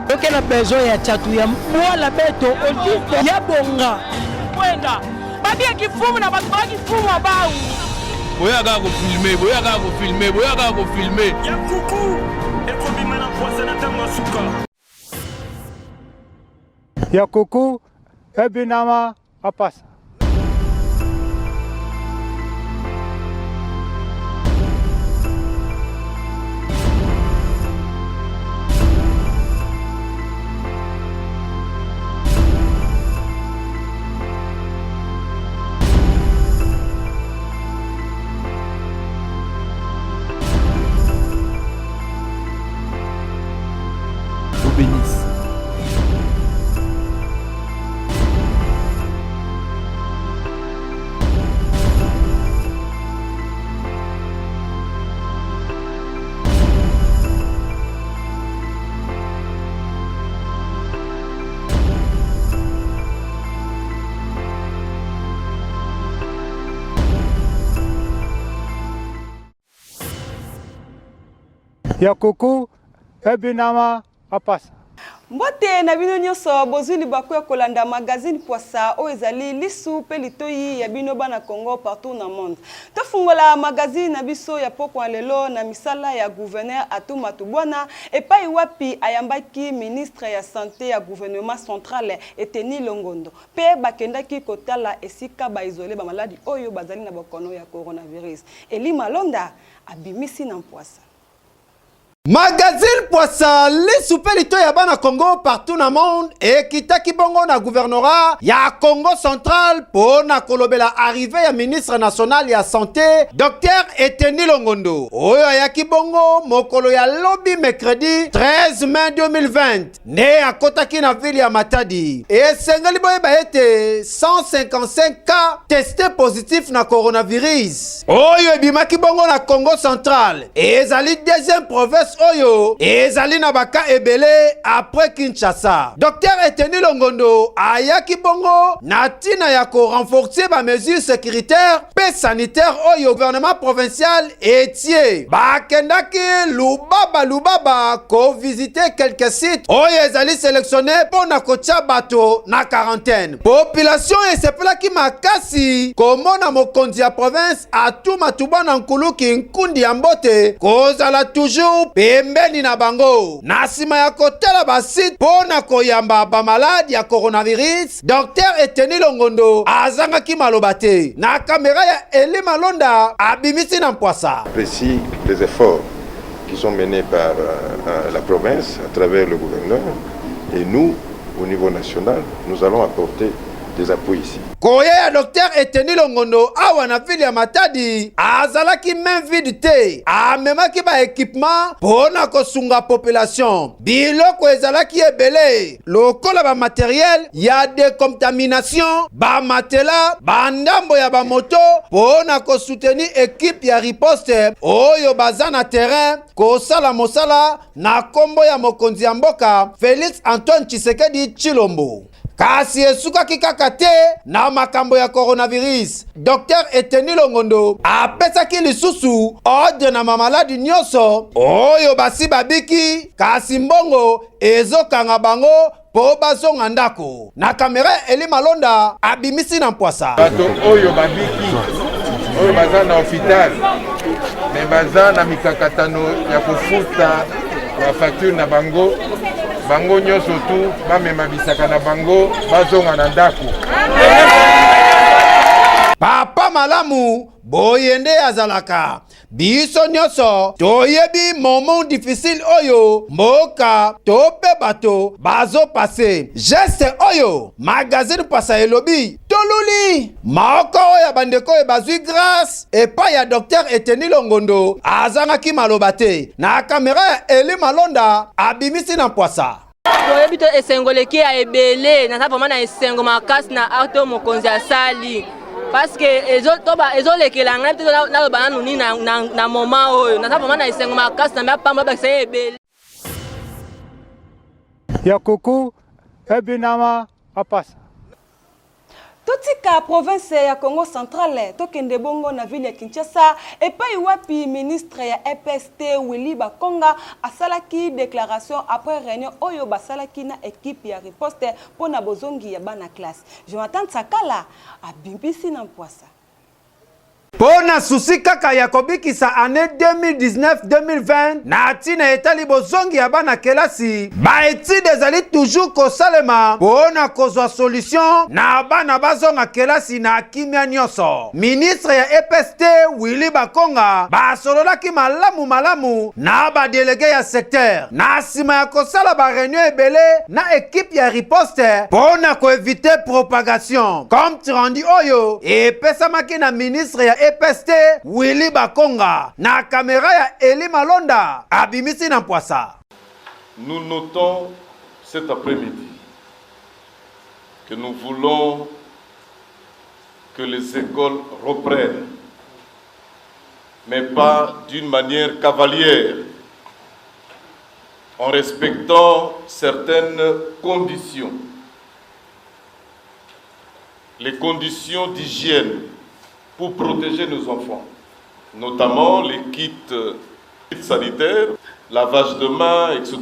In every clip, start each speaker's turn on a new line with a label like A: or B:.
A: Donc on a besoin ya chatu ya mwala beto olive ya bonga.
B: Kwenda. Babi akifumu na batu akifumu abau.
C: Boya ga ko filmer, boya ga ko filmer, boya ga ko filmer.
D: Ya kuku. Eko bimana poisa na tamu suka.
E: Ya kuku ebinama apasa.
F: Bénisse.
E: Ya kuku ebinama apasa.
G: Mbote na bino nyonso bozuli bakoya kolanda magazine Poissa o ezali lisu pe litoyi ya bino bana Congo partout na monde. Tofungola magazine na biso ya poko lelo na misala ya gouverneur Atuma Tubwana epai wapi ayambaki ministre ya santé ya gouvernement central Eteni Longondo. Pe bakendaki kotala esika ba isolé ba maladi oyo bazali na bokono ya coronavirus. Eli Malonda abimisi na Poissa.
H: Magazine Poissa, les soupelito ya bana Congo partout na monde et kitaki bongo na gouvernorat ya Congo central pour na kolobela arrivée ya ministre national ya santé Dr Eteni Longondo. Oyo ya kibongo mokolo ya lobby mercredi 13 mai 2020 ne akotaki na ville ya Matadi. Et sengali boye ba ete 155 cas testés positifs na coronavirus. Oyo ebimaki bongo na Congo central et ezali deuxième province oyo ezali na baka ebele après Kinshasa. Dr Eteni Longondo ayaki bongo na tina ya ko renforcer ba mesures sécuritaires pe sanitaires oyo gouvernement provincial etie. Bakendaki lubaba ko visiter quelques sites oyo ezali sélectionnés pour na kotia bato na quarantaine. Population esepelaki makasi komona mokonzi ya province Atuma Tubwana nkuluki nkundi ya mbote kozala toujours pembeni na bango. Na sima ya kotela basit pona koyamba ba maladi ya coronavirus, Dr Eteni Longondo azangaki malobate. Na kamera ya Eli Malonda abimisi na Poissa.
I: Apprécie les efforts qui sont menés par la province à travers le gouverneur et nous, au niveau national, nous allons apporter des appuis ici.
H: Koye ya Dr Eteni Longondo awa na ville ya Matadi azalaki main vide te amemaki ba équipement pona kosunga population biloko ezalaki ebele lokola ba matériel ya décontamination ba matela ba ndambo ya ba moto pona kosoutenir équipe ya riposte oyo baza na terrain kosala mosala na kombo ya mokonzi ya mboka Félix Antoine Tshisekedi Tshilombo. Kasi esukaki kaka te na makambo ya coronavirus. Dr Eteni Longondo apesaki lisusu ordre na mamaladi nyonso oyo basi babiki kasi mbongo ezokanga bango po bazonga ndako. Na kamera Eli Malonda abimisi na Poissa.
C: Bato oyo babiki oyo baza na hôpital mais baza na mikakatano ya kofuta ba facture na bango bango nyonso tu bamema bisaka na bango bazonga na ndako.
H: Papa malamu boyende azalaka biso nyonso toyebi moment difficile oyo mboka tope bato bazo pase. Geste oyo magazine Poissa elobi toluli maoko oyo bandeko e bazui grâce epai ya Dr Eteni Longondo azangaki malobate. Na kamera ya Eli Malonda abimisi na Poissa.
B: Toyebi to esengoleki ya ebele na sa vraiment na esengo makasi na acte mokonzi asali. Parce que ezolekela ngai te na bana nuni na moment oyo na sa vraiment na esengo makasi na pamba ba se ebele.
E: Ya kuku ebinama apasa.
G: Totika province ya Congo Central, tokende bongo na ville ya Kinshasa, epai wapi ministre ya EPST Willy Bakonga asalaki déclaration après réunion oyo basalaki na équipe ya riposte pona bozongi ya bana classe. Jonathan Sakala abimpisi na mpwasa.
H: Pona susi kaka ya kobikisa année 2019-2020 na tina etali bozongi ya bana kelasi ba étude ezali toujours kosalema pona kozwa solution na bana bazonga kelasi na kimia nyonso. Ministre ya EPST Willy Bakonga basololaki malamu na ba délégué ya secteur na sima ya kosala ba réunion ebele na équipe ya riposte pona koevite propagation comme tirandi oyo epesamaki na ministre ya EPST Willy Bakonga na caméra ya Eli Malonda abimisi na mpwasa.
F: Nous notons cet après-midi que nous voulons que les écoles reprennent, mais pas d'une manière cavalière, en respectant certaines conditions. Les conditions d'hygiène pour protéger nos enfants, notamment les kits sanitaires, lavage de mains, etc.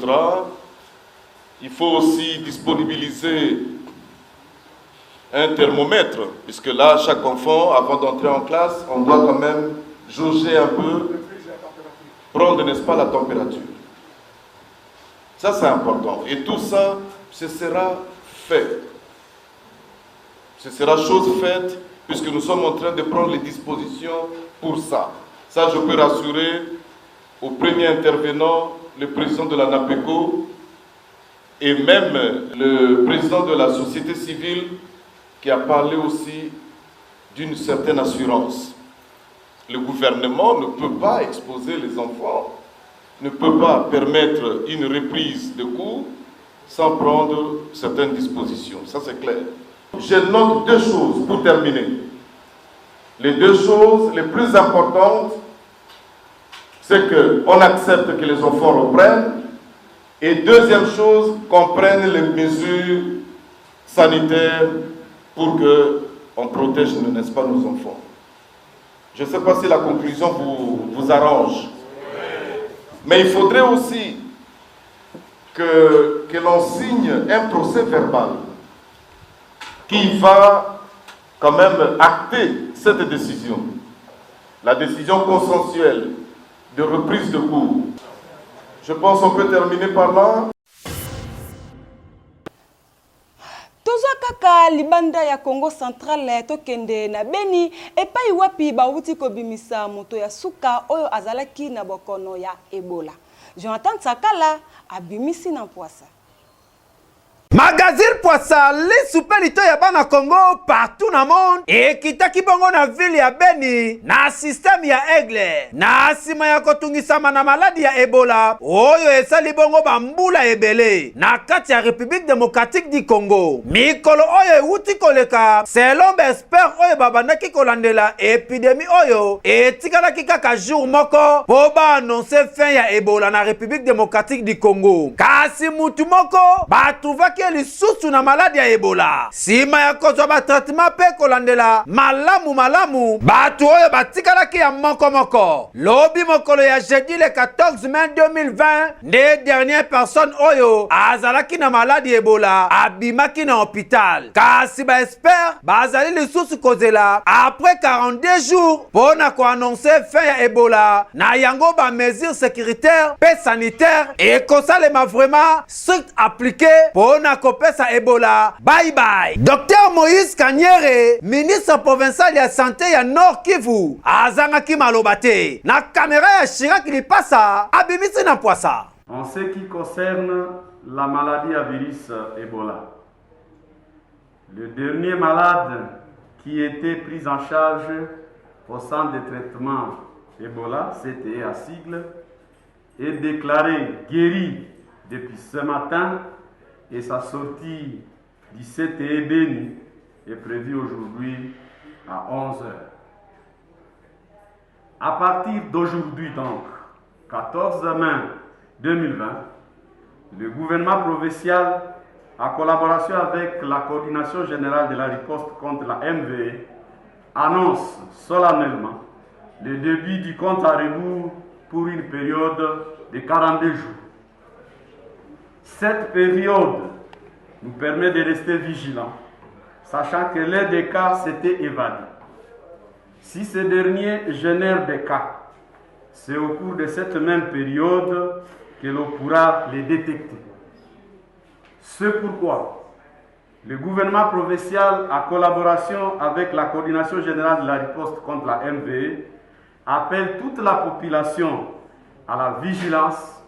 F: Il faut aussi disponibiliser un thermomètre, puisque là, chaque enfant, avant d'entrer en classe, on doit quand même jauger un peu, prendre, n'est-ce pas, la température. Ça, c'est important. Et tout ça, ce sera fait. Ce sera chose faite, puisque nous sommes en train de prendre les dispositions pour ça. Ça, je peux rassurer au premier intervenant, le président de la NAPECO, et même le président de la société civile, qui a parlé aussi d'une certaine assurance. Le gouvernement ne peut pas exposer les enfants, ne peut pas permettre une reprise de cours sans prendre certaines dispositions. Ça, c'est clair. Je note deux choses pour terminer. Les deux choses les plus importantes, c'est qu'on accepte que les enfants reprennent, et deuxième chose, qu'on prenne les mesures sanitaires pour qu'on protège, n'est-ce pas, nos enfants. Je ne sais pas si la conclusion vous arrange, mais il faudrait aussi que l'on signe un procès verbal qui va quand même acter cette décision, la décision consensuelle de reprise de cours. Je pense qu'on peut terminer par là.
G: Tozwa kaka libanda ya Congo Central tokende na Beni epai wapi bauti kobimisa moto ya suka oyo azalaki na bokono ya Ebola. Jonathan Sakala abimisi na mpwasa.
H: Magazine Poissa lisupelito ya bana Congo partout na monde ekitaki bongo na ville ya Beni na système ya Aigle na sima ya kotungisama na maladi ya Ebola oyo esali bongo bambula ebele na kati ya République démocratique du Congo. Mikolo oyo euti koleka selon expert oyo babandaki kolandela epidémie oyo etikalaki kaka jour moko po ba annoncer fin ya Ebola na République démocratique du Congo. Kasi mutu moko batrouvaki lisusu na maladi ya Ebola. Sima ya kozwa ba traitement pe kolandela malamu batu oyo batikalaki ya moko. Lobi mokolo ya jeudi le 14 mai 2020 nde dernière personne oyo azalaki na maladi ya Ebola abimaki na hôpital. Kasi ba expert bazali lisusu kozela après 42 jours pona ko annoncer fin ya Ebola na yango ba mesures sécuritaires pe sanitaires et kosalema vraiment strict appliqué pona kopesa Ebola. Bye bye. Dr Moïse Kanyere, ministre provincial ya santé ya Nord Kivu, azangaki malobate na caméra ya Chirac Lipasa abimisi na mpwasa.
J: En ce qui concerne la maladie à virus Ebola, le dernier malade qui était pris en charge au centre de traitement Ebola, CTE à sigle, est déclaré guéri depuis ce matin et sa sortie du CTE Beni est prévue aujourd'hui à 11h. À partir d'aujourd'hui donc, 14 mai 2020, le gouvernement provincial en collaboration avec la Coordination générale de la riposte contre la MVE, annonce solennellement le début du compte à rebours pour une période de 42 jours. Cette période nous permet de rester vigilants, sachant que l'un des cas s'était évadé. Si ces derniers génèrent des cas, c'est au cours de cette même période que l'on pourra les détecter. C'est pourquoi le gouvernement provincial, en collaboration avec la Coordination générale de la riposte contre la MVE, appelle toute la population à la vigilance,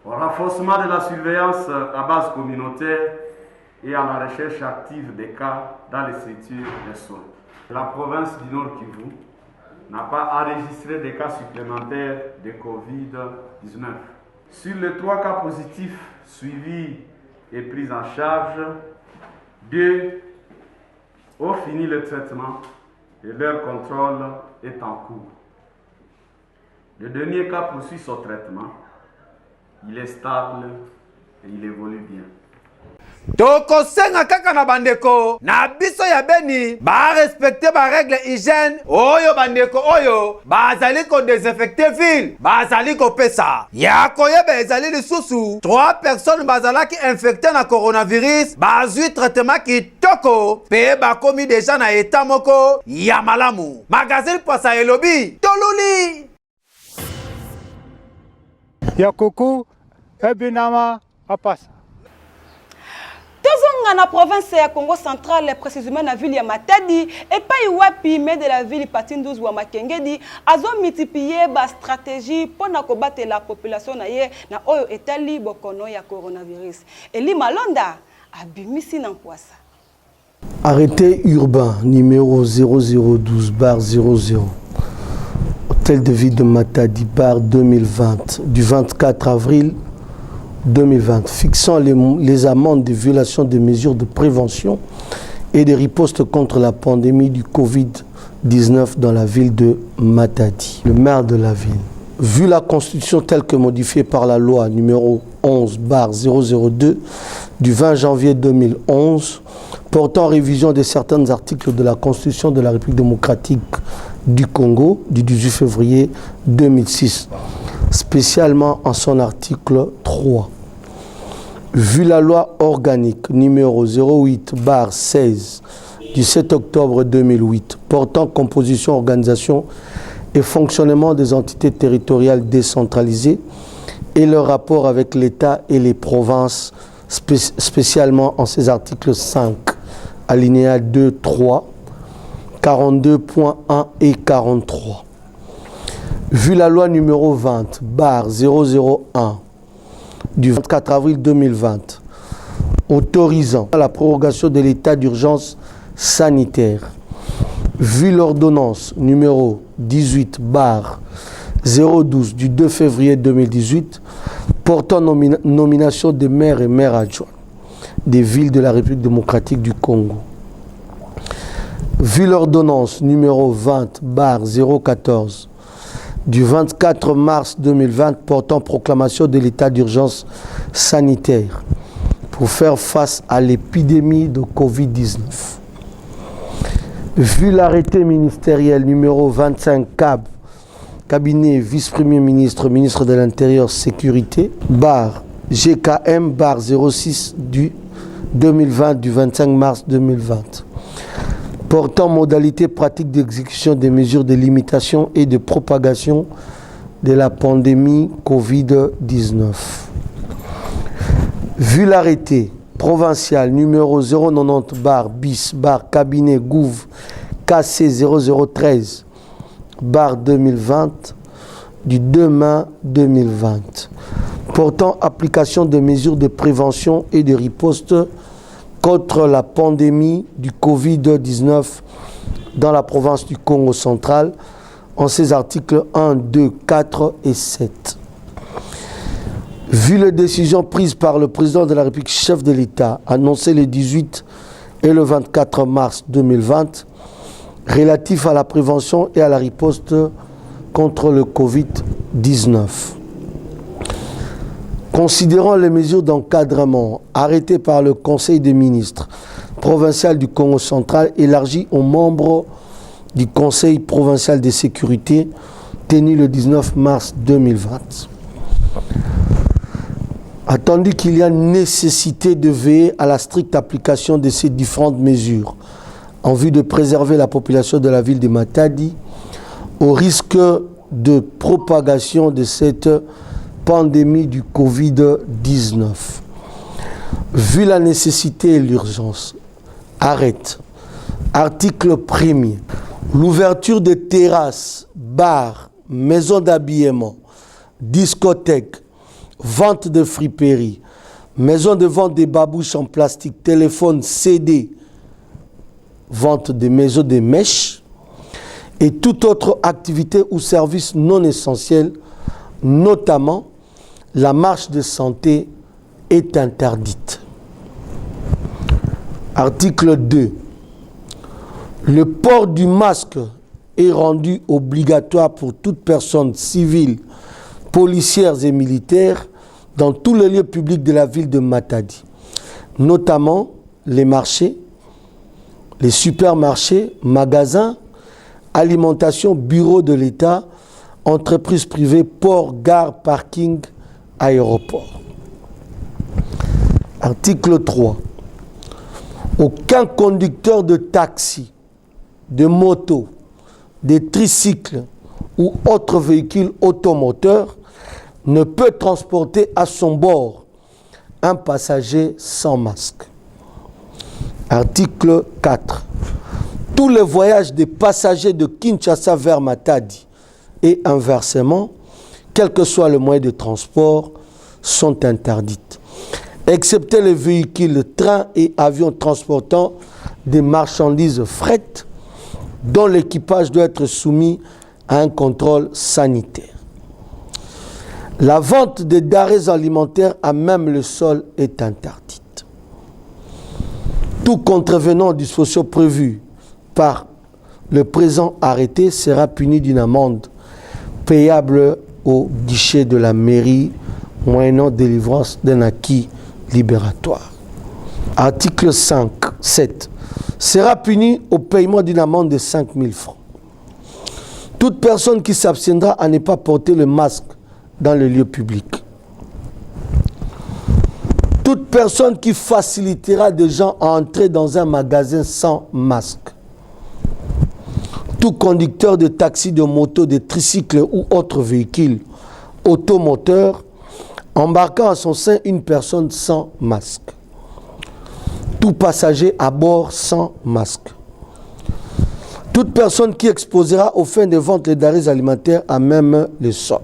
J: au renforcement de la surveillance à base communautaire et à la recherche active des cas dans les structures de soins. La province du Nord Kivu n'a pas enregistré de cas supplémentaires de Covid-19. Sur les 3 cas positifs suivis et pris en charge, 2 ont fini le traitement et leur contrôle est en cours. Le dernier cas poursuit son traitement. Il est stable et il évolue bien.
H: tokosenga kaka na bandeko na biso ya Beni ba respecter ba règle hygiène oyo bandeko oyo bazali ko désinfecter ville bazali ko pesa ya koyeba ezali lisusu 3 personnes bazalaki infectées na coronavirus bazui traitement kitoko pe bakomi déjà na état moko ya malamu. Magazine Poissa elobi toluli
E: ya kuku ebinama apasa.
G: Tozonga na province ya Congo central, précisément na ville ya Matadi, et pas wapi mais de la ville Patindouze wa Makengedi, azo multiplier ba stratégie pour na kobattre la population na ye na oyo etali bokono ya coronavirus. Eli Malonda abimisi na Poissa.
K: Arrêté urbain numéro 0012/00. Hôtel de ville de Matadi bar 2020 du 24 avril 2020, fixant les amendes de violation des mesures de prévention et de riposte contre la pandémie du Covid-19 dans la ville de Matadi. Le maire de la ville, vu la constitution telle que modifiée par la loi numéro 11/002 du 20 janvier 2011, portant révision de certains articles de la Constitution de la République démocratique du Congo du 18 février 2006, spécialement en son article 3. Vu la loi organique numéro 08/16 du 7 octobre 2008 portant composition, organisation et fonctionnement des entités territoriales décentralisées et leur rapport avec l'État et les provinces, spécialement en ses articles 5, alinéa 2, 3, 42.1 et 43. Vu la loi numéro 20/001 du 24 avril 2020, autorisant la prorogation de l'état d'urgence sanitaire. Vu l'ordonnance numéro 18/012 du 2 février 2018, portant nomination des maires et maires adjoints des villes de la République démocratique du Congo. Vu l'ordonnance numéro 20/014 du 24 mars 2020 portant proclamation de l'état d'urgence sanitaire pour faire face à l'épidémie de Covid-19. Vu l'arrêté ministériel numéro 25 CAB, cabinet vice-premier ministre, ministre de l'Intérieur, Sécurité, GKM/06 du 2020 du 25 mars 2020. Portant modalité pratique d'exécution des mesures de limitation et de propagation de la pandémie Covid-19. Vu l'arrêté provincial numéro 090/bis/cabinet Gouv KC 0013/2020 du 2 mai 2020, portant application de mesures de prévention et de riposte contre la pandémie du Covid-19 dans la province du Congo central, en ses articles 1, 2, 4 et 7. Vu les décisions prises par le président de la République, chef de l'État, annoncées le 18 et le 24 mars 2020, relatifs à la prévention et à la riposte contre le Covid-19. Considérant les mesures d'encadrement arrêtées par le Conseil des ministres provincial du Congo central élargies aux membres du Conseil provincial de sécurité tenu le 19 mars 2020. Attendu qu'il y a nécessité de veiller à la stricte application de ces différentes mesures en vue de préserver la population de la ville de Matadi au risque de propagation de cette pandémie du Covid-19. Vu la nécessité et l'urgence, arrête. Article 1er. L'ouverture des terrasses, bars, maisons d'habillement, discothèques, vente de friperies, maisons de vente des babouches en plastique, téléphones, CD, vente des maisons de mèches et toute autre activité ou service non essentiel, notamment la marche de santé, est interdite. Article 2. Le port du masque est rendu obligatoire pour toute personne civile, policières et militaires dans tous les lieux publics de la ville de Matadi, notamment les marchés, les supermarchés, magasins, alimentation, bureaux de l'État, entreprises privées, ports, gares, parkings, aéroports. Article 3. Aucun conducteur de taxi, de moto, de tricycle ou autre véhicule automoteur ne peut transporter à son bord un passager sans masque. Article 4. Tous les voyages des passagers de Kinshasa vers Matadi et inversement, quel que soit le moyen de transport, sont interdites, excepté les véhicules, trains et avions transportant des marchandises fret dont l'équipage doit être soumis à un contrôle sanitaire. La vente des denrées alimentaires à même le sol est interdite. Tout contrevenant aux dispositions prévues par le présent arrêté sera puni d'une amende payable au guichet de la mairie moyennant délivrance d'un acquis libératoire. Article 7. Sera puni au paiement d'une amende de 5 000 francs. Toute personne qui s'abstiendra à ne pas porter le masque dans le lieu public. Toute personne qui facilitera des gens à entrer dans un magasin sans masque. Tout conducteur de taxi, de moto, de tricycle ou autre véhicule automoteur embarquant à son sein une personne sans masque. Tout passager à bord sans masque. Toute personne qui exposera aux fins de vente les denrées alimentaires à même le sol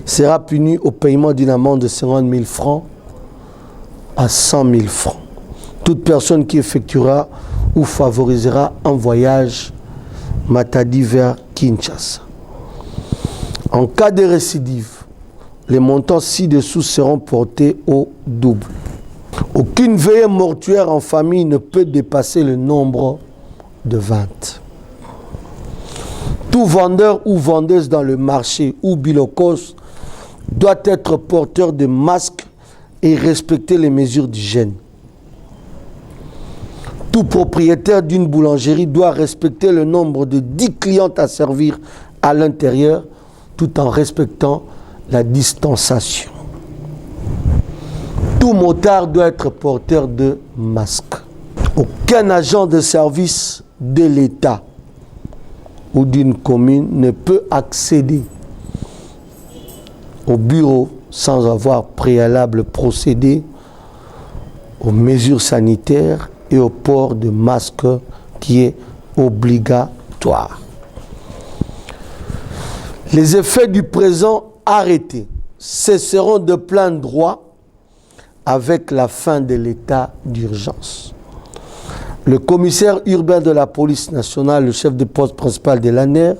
K: sera punie au paiement d'une amende de 50 000 francs à 100 000 francs. Toute personne qui effectuera ou favorisera un voyage Matadi vers Kinshasa. En cas de récidive, les montants ci-dessous seront portés au double. Aucune veillée mortuaire en famille ne peut dépasser le nombre de 20. Tout vendeur ou vendeuse dans le marché ou bilocos doit être porteur de masque et respecter les mesures d'hygiène. Tout propriétaire d'une boulangerie doit respecter le nombre de 10 clientes à servir à l'intérieur tout en respectant la distanciation. Tout motard doit être porteur de masque. Aucun agent de service de l'État ou d'une commune ne peut accéder au bureau sans avoir préalable procédé aux mesures sanitaires et au port de masque qui est obligatoire. Les effets du présent arrêté cesseront de plein droit avec la fin de l'état d'urgence. Le commissaire urbain de la police nationale, le chef de poste principal de l'ANER,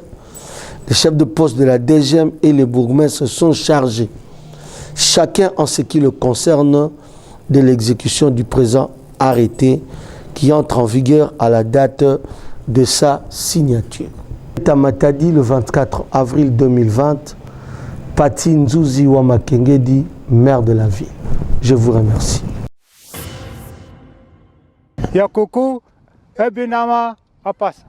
K: le chef de poste de la DGM et les bourgmestres sont chargés, chacun en ce qui le concerne, de l'exécution du présent arrêté qui entre en vigueur à la date de sa signature. À Matadi, le 24 avril 2020, Pati Nzuzi Wamakengedi maire de la ville. Je vous remercie.
E: Yakuku, Ebinama, Apasa.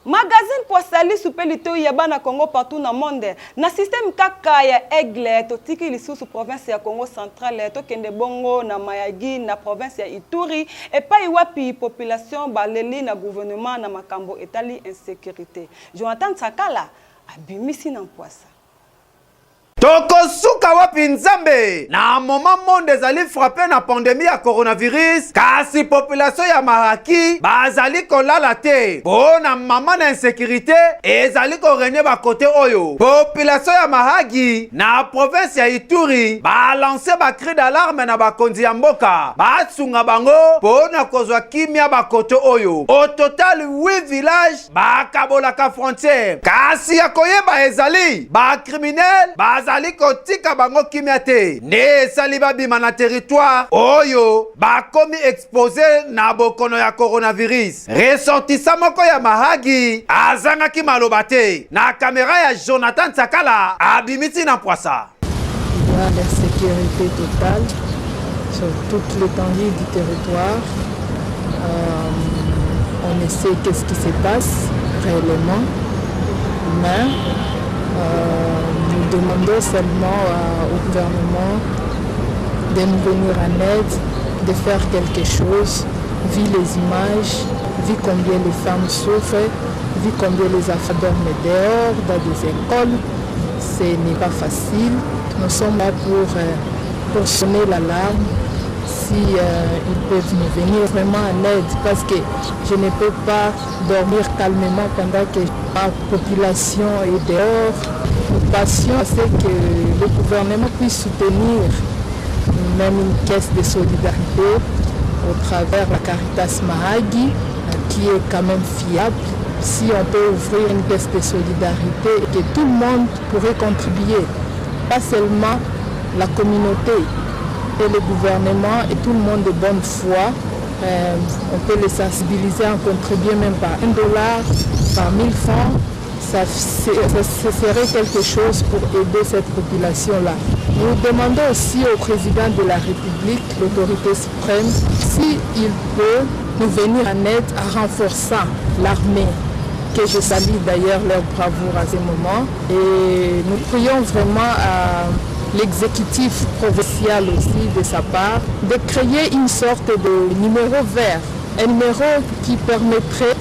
G: Magazine Poissali Soupelito Yabana Congo partout dans le monde. Na système kaka ya Aigle, totiki lisusu province ya Congo centrale, to kende bongo na Mayagi na province ya Ituri et pas iwapi population baleli na gouvernement na makambo etali insécurité. Jonathan Sakala abimisi na Poissa.
H: Tokosuka wapi nzambe na moment monde ezali frappé na pandémie ya coronavirus kasi population ya Maraki bazali kolala te pona mama na insécurité ezali korenye ba côté oyo population ya Mahagi na province ya Ituri ba lancer ba cri d'alarme na bakonzi ya mboka batsunga bango pona kozwa kimia ba côté oyo au total 8 villages ba kabolaka frontière kasi ya koyeba ezali ba criminel bazali kotika bango kimia te ne sali babima na territoire oyo bakomi exposé na bokono ya coronavirus. Ressortissant moko ya Mahagi azangaki maloba te na caméra ya Jonathan Sakala abimiti na Poissa.
L: Il y a l'insécurité totale sur toute l'étendue du territoire. On ne sait qu'est-ce qui se passe réellement, mais nous demandons seulement au gouvernement de nous venir en aide, de faire quelque chose, vu les images, vu combien les femmes souffrent, vu combien les enfants dorment dehors, dans des écoles. Ce n'est pas facile. Nous sommes là pour sonner l'alarme. Si ils peuvent nous venir vraiment en aide, parce que je ne peux pas dormir calmement pendant que ma population est dehors. Nous passions à ce que le gouvernement puisse soutenir même une caisse de solidarité au travers la Caritas Mahagi, qui est quand même fiable. Si on peut ouvrir une caisse de solidarité et que tout le monde pourrait contribuer, pas seulement la communauté et le gouvernement et tout le monde de bonne foi, on peut les sensibiliser en contribuant même par $1, par 1000 francs. Ça serait quelque chose pour aider cette population-là. Nous demandons aussi au président de la République, l'autorité suprême, s'il peut nous venir en aide en renforçant l'armée, que je salue d'ailleurs leur bravoure à ce moment. Et nous prions vraiment à l'exécutif provincial aussi de sa part de créer une sorte de numéro vert, un numéro qui permettrait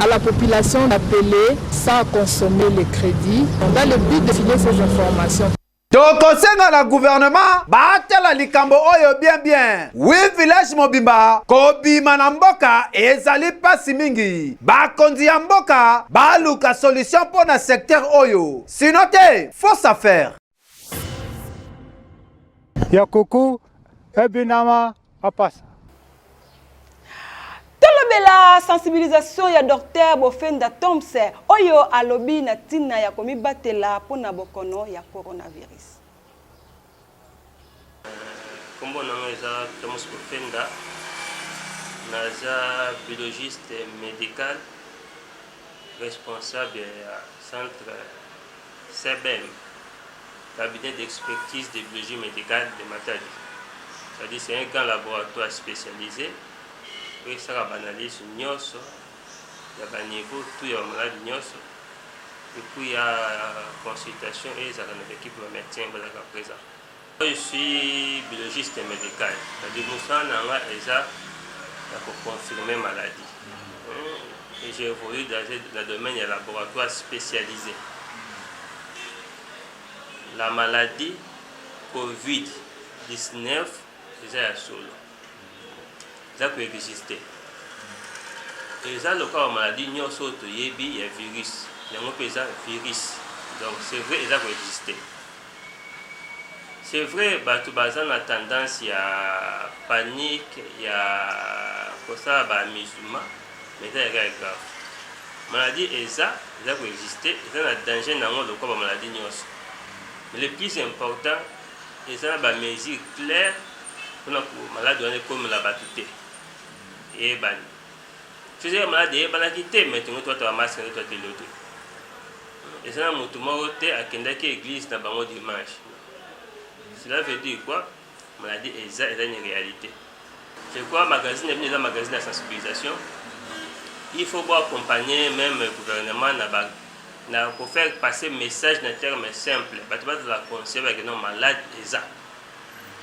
L: à la population d'appeler sans consommer les crédits dans le but de filer ces informations.
H: Tokosenga la gouvernement batela likambo oyo bien 8 village mobimba kobima na mboka ezali pasi mingi bakonzi ya mboka baluka solution pour na secteur oyo sinon te fausse affaire.
E: Yakuku, Ebinama, Apasa.
G: Tolobela sensibilisation ya docteur Bofenda Thompson oyo alobi na tina ya komibatela pona bokono ya coronavirus.
M: Kombo na eza Thomas Bofenda, naza biologiste médical responsable ya centre CBM, cabinet d'expertise de biologie médicale de Matadi. C'est-à-dire c'est un grand laboratoire spécialisé. Et ça va analyser nyos, il y a un niveau, tout est malade nyos. Et puis il y a consultation et ça va une équipe de médecins présent. Je suis biologiste médical. C'est-à-dire que nous sommes pour confirmer maladie. Et j'ai évolué dans le domaine du laboratoire spécialisé. La maladie COVID-19, c'est la seule. Ça peut exister. Et ça, le cas de maladie, il y a un virus. Il y a un virus. Donc, c'est vrai, ça peut exister. C'est vrai, tout le monde a tendance, il y a panique, il y a musulman, mais ça est grave. La maladie est ça peut exister. Il y a un danger dans le cas de maladie. Mais le plus important, c'est qu'il y a des mesures claires pour la maladie comme la batute. Et ben, tu sais, malade est banalité, mais tu as un masque, tu as l'autre. Et ça, mon tour, à Kendaki église, dans le dimanche. Cela veut dire quoi? Maladie est une réalité. C'est quoi magazine est un magazine de sensibilisation. Il faut accompagner même le gouvernement pour faire passer le message d'un terme simple. Tu vas la conseiller avec un malade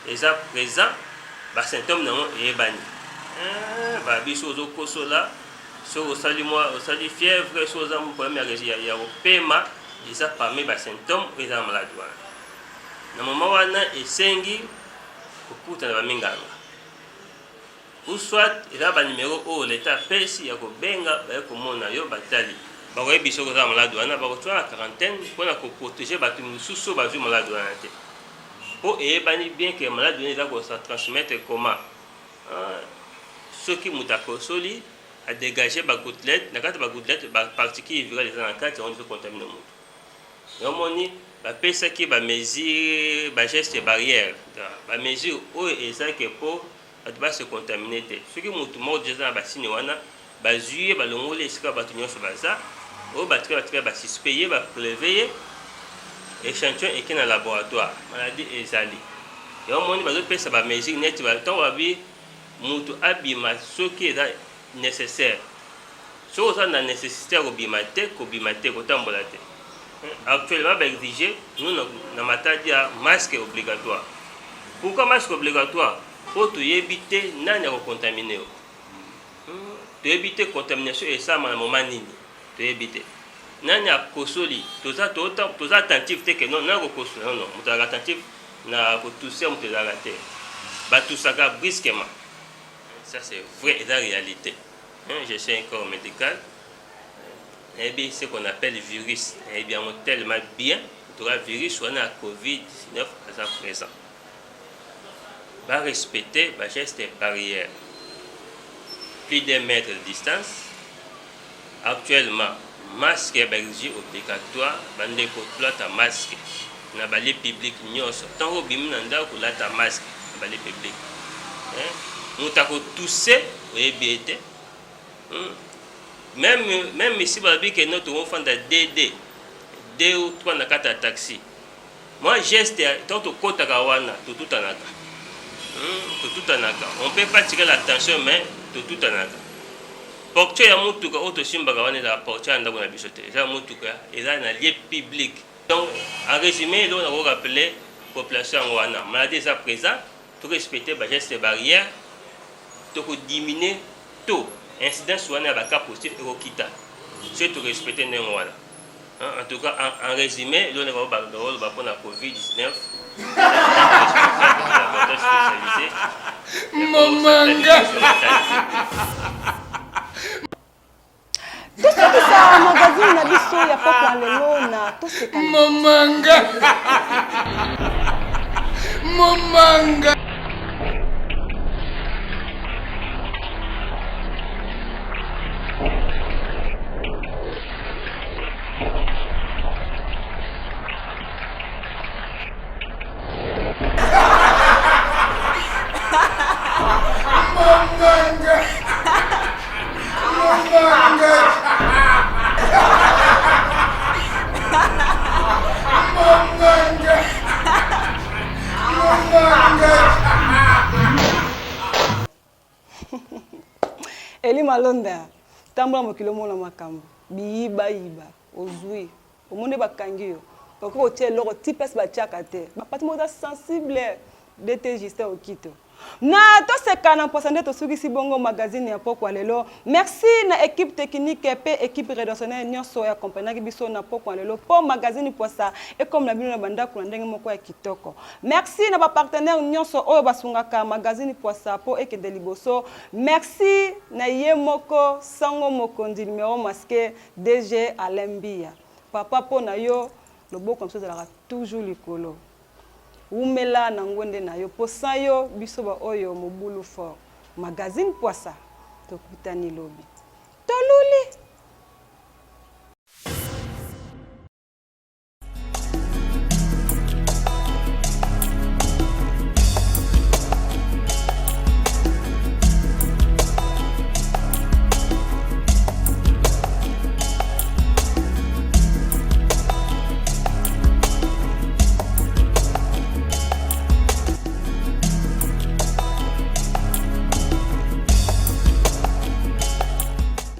M: ESA présent, les symptômes sont bannis. Biso zo kosola, so sali fièvre, so za mu problème ya paiement, ils ont parmi les symptômes et les malades. Na moment wana esengi okuta na baminganga. Ou soit il y a un numéro où l'État pèse, il y a un benga, il y a un batali. Il y a un malade, il y a une quarantaine pour protéger les sous malade. Pour bien que les malades se transmettre comment ceux qui ont été à dégager les gouttelettes, dans les gouttelettes, les particules virales dans le cas qui ont été contaminées. Donc, la pèse qui va mesurer les gestes barrières, la mesure où est pour va se contaminer. Ceux qui ont mort déjà dans la bassine, ils vont les esclaves, ils vont suspecter, ils vont prélever échantillon et qui dans le laboratoire. Maladie est allée. Et on va faire ça, mesure net, ce qui est nécessaire. Ce qui est nécessaire, actuellement, on exige, nous, dans ma taille, masque obligatoire. Pourquoi masque obligatoire? Pour éviter de contaminer. Pour éviter la contamination et ça, à un moment donné. Pour éviter. Nani a kosoli, tout ça attentif, que non, non, non, attentif, na tousser, on te l'a raté. Tout ça brusquement. Ça, c'est vrai et la réalité. Je suis un corps médical. Et bien, ce qu'on appelle le virus. Et bien, on tellement bien, le virus, on a COVID-19 à présent. Va respecter les gestes barrières. Plus d'un mètre de distance. Actuellement, masque est obligatoire. Bande de masque. Na balé public nyos. Tant que bim nanda ko la ta masque. Na balé public. Moutako tousser et bien. Même ici, que notre enfant de DD, 2 ou 3 na kata taxi. Moi, geste tant que kota kawana, tout anaka. On ne peut pas tirer l'attention, mais tout anaka. Porteur ya mutuka auto simba kawana la porteur ndako na bisote. Ça mutuka, il a un lieu public. Donc, en résumé, on va rappeler la population wana. Maladie est présent, tout respecter les gestes barrières, tout diminuer tout. Incidence soit à cas positif et au kita. C'est tout respecter les wana. En tout cas, en résumé, on va pour la COVID-19.
G: Momanga. Tout ce qui ça magazine na biso ya papa lelo na tout ce que Momanga. Momanga. Eli malonda tambula mokilo mona makambo biyiba ozui omone bakangi yo poko otie loko tipes ba tiaka te ba patimoda sensible DTJ okito na to sekana posande to sugisi bongo magazine ya pokwa lelo. Merci na équipe technique et équipe rédactionnelle nyonso ya compagnie biso na pokwa lelo pour magazine poisa et comme la bino na banda ko ndenge moko ya kitoko. Merci na ba partenaire nyonso oyo basungaka magazine poisa po ekende liboso. Merci na yemoko sango mokondi numéro masqué DG Alembia. Papa po na yo loboko comme ça la toujours likolo. Umela na ngwende na yo posa yo biso ba oyo mobulu fort magazine poisa tokutani lobi toluli